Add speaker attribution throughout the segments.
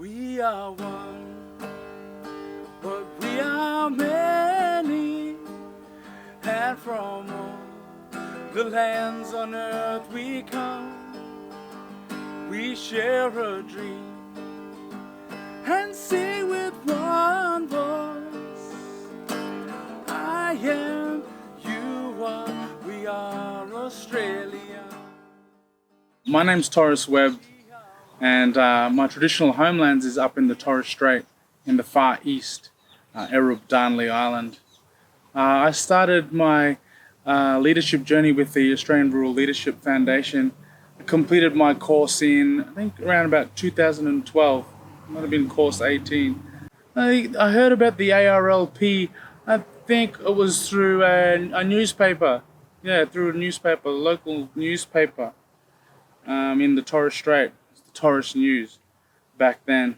Speaker 1: We are one, but we are many, and from all the lands on earth we come. We share a dream and sing with one voice. I am, you are, we are Australia. My name's Torres Webb, and my traditional homelands is up in the Torres Strait in the far east, Erub Darnley Island. I started my leadership journey with the Australian Rural Leadership Foundation. I completed my course in, I think, around about 2012. Might have been course 18. I heard about the ARLP, I think it was through a newspaper. Yeah, through a newspaper, a local newspaper in the Torres Strait. The Torres News back then.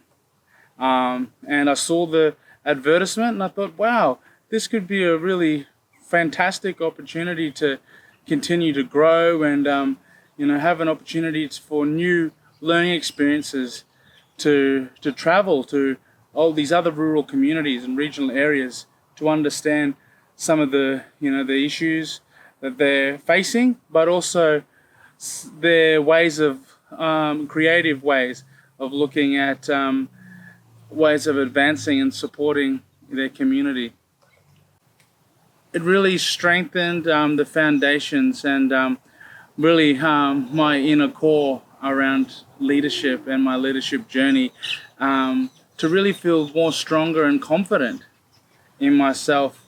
Speaker 1: And I saw the advertisement and I thought, wow, this could be a really fantastic opportunity to continue to grow and have an opportunity for new learning experiences, to travel to all these other rural communities and regional areas to understand some of the the issues that they're facing, but also their ways of creative ways of looking at ways of advancing and supporting their community. It really strengthened the foundations and really my inner core around leadership and my leadership journey, to really feel more stronger and confident in myself,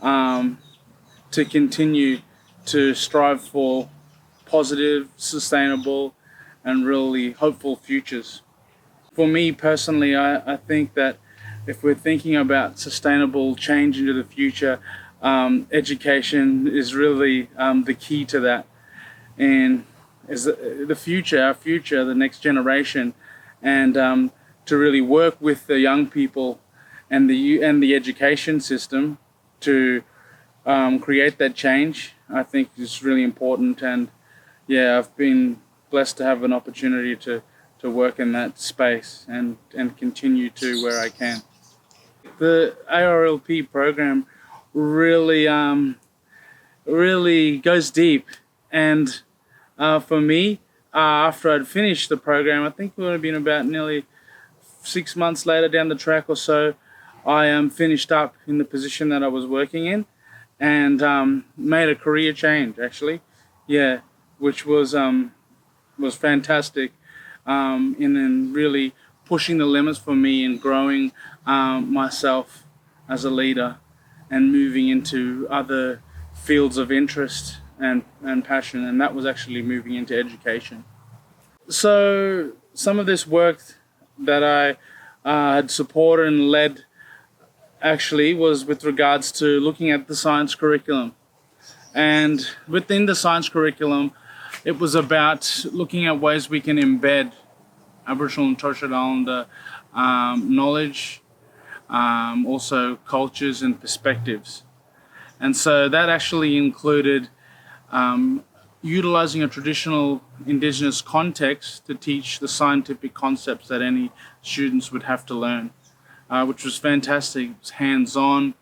Speaker 1: to continue to strive for positive, sustainable, and really hopeful futures. For me personally, I think that if we're thinking about sustainable change into the future, education is really the key to that, and is the future, our future, the next generation, and to really work with the young people and the education system to create that change, I think is really important. And yeah, I've been blessed to have an opportunity to work in that space and continue to where I can. The ARLP program really goes deep, and for me, after I'd finished the program, I think it would have been about nearly 6 months later down the track or so, I finished up in the position that I was working in and made a career change, actually. Yeah, which was fantastic, in really pushing the limits for me and growing myself as a leader and moving into other fields of interest and passion, and that was actually moving into education. So some of this work that I had supported and led actually was with regards to looking at the science curriculum. And within the science curriculum, it was about looking at ways we can embed Aboriginal and Torres Strait Islander knowledge, also cultures and perspectives. And so that actually included utilizing a traditional Indigenous context to teach the scientific concepts that any students would have to learn, which was fantastic. It was hands-on,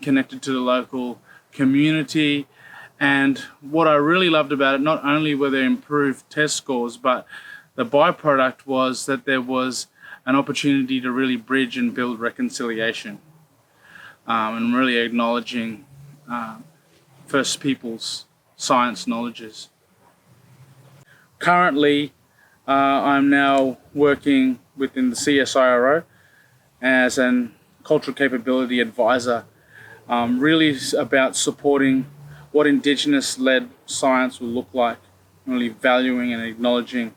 Speaker 1: connected to the local community. And what I really loved about it, not only were there improved test scores, but the byproduct was that there was an opportunity to really bridge and build reconciliation, and really acknowledging First Peoples science knowledges. Currently, I'm now working within the CSIRO as an cultural capability advisor, really about supporting what Indigenous-led science will look like, really valuing and acknowledging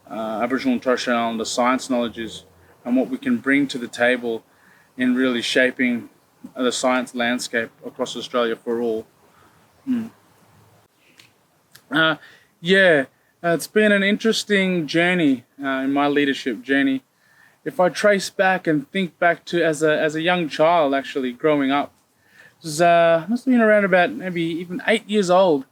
Speaker 1: Aboriginal and Torres Strait Islander science knowledges and what we can bring to the table in really shaping the science landscape across Australia for all. It's been an interesting journey in my leadership journey. If I trace back and think back to as a young child, actually growing up, it was, must have been around about maybe even 8 years old.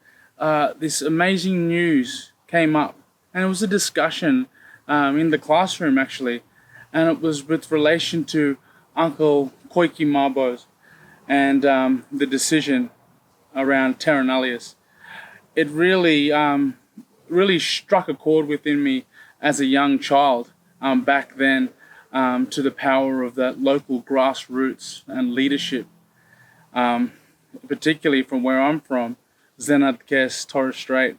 Speaker 1: This amazing news came up, and it was a discussion in the classroom actually, and it was with relation to Uncle Koiki Mabo's and the decision around terra nullius. It really struck a chord within me as a young child back then, to the power of that local grassroots and leadership, particularly from where I'm from, Zenadkes, Torres Strait.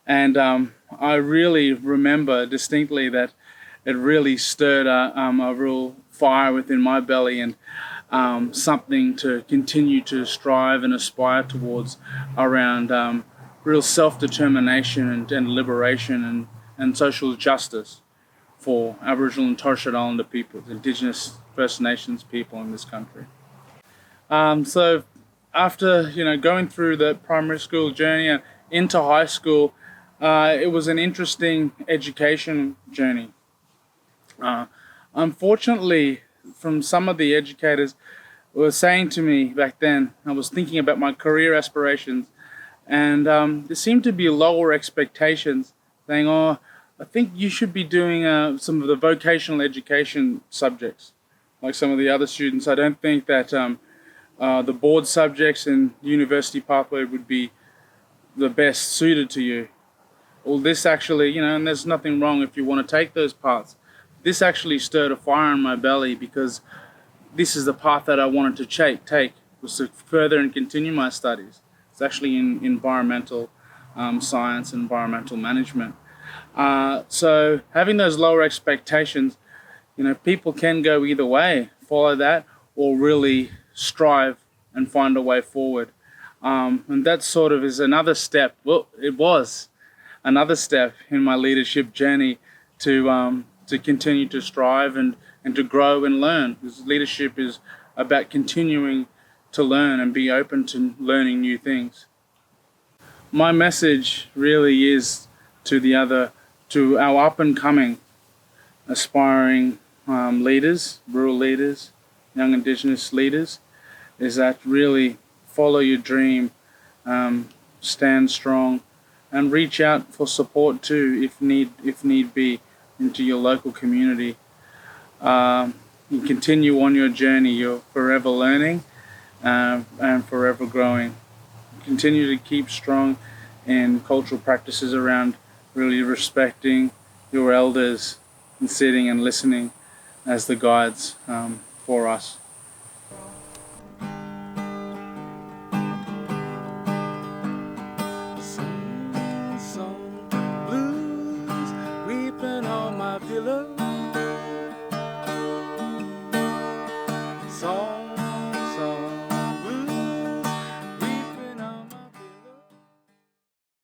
Speaker 1: And I really remember distinctly that it really stirred a real fire within my belly, and something to continue to strive and aspire towards around real self-determination and liberation and social justice for Aboriginal and Torres Strait Islander peoples, Indigenous First Nations people in this country. So after going through the primary school journey and into high school, it was an interesting education journey. Unfortunately, from some of the educators were saying to me back then, I was thinking about my career aspirations, and there seemed to be lower expectations, saying, "Oh, I think you should be doing some of the vocational education subjects, like some of the other students. I don't think that the board subjects and university pathway would be the best suited to you." Well, this actually, and there's nothing wrong if you want to take those paths. This actually stirred a fire in my belly, because this is the path that I wanted to take, was to further and continue my studies. It's actually in environmental science and environmental management. So having those lower expectations, people can go either way, follow that, or really strive and find a way forward. And that sort of is another step. Well, it was another step in my leadership journey to continue to strive and to grow and learn. Because leadership is about continuing to learn and be open to learning new things. My message really is to our up and coming, aspiring leaders, rural leaders, young Indigenous leaders, is that really follow your dream, stand strong, and reach out for support too, if need be, into your local community. You continue on your journey. You're forever learning and forever growing. Continue to keep strong in cultural practices around really respecting your elders and sitting and listening as the guides for us.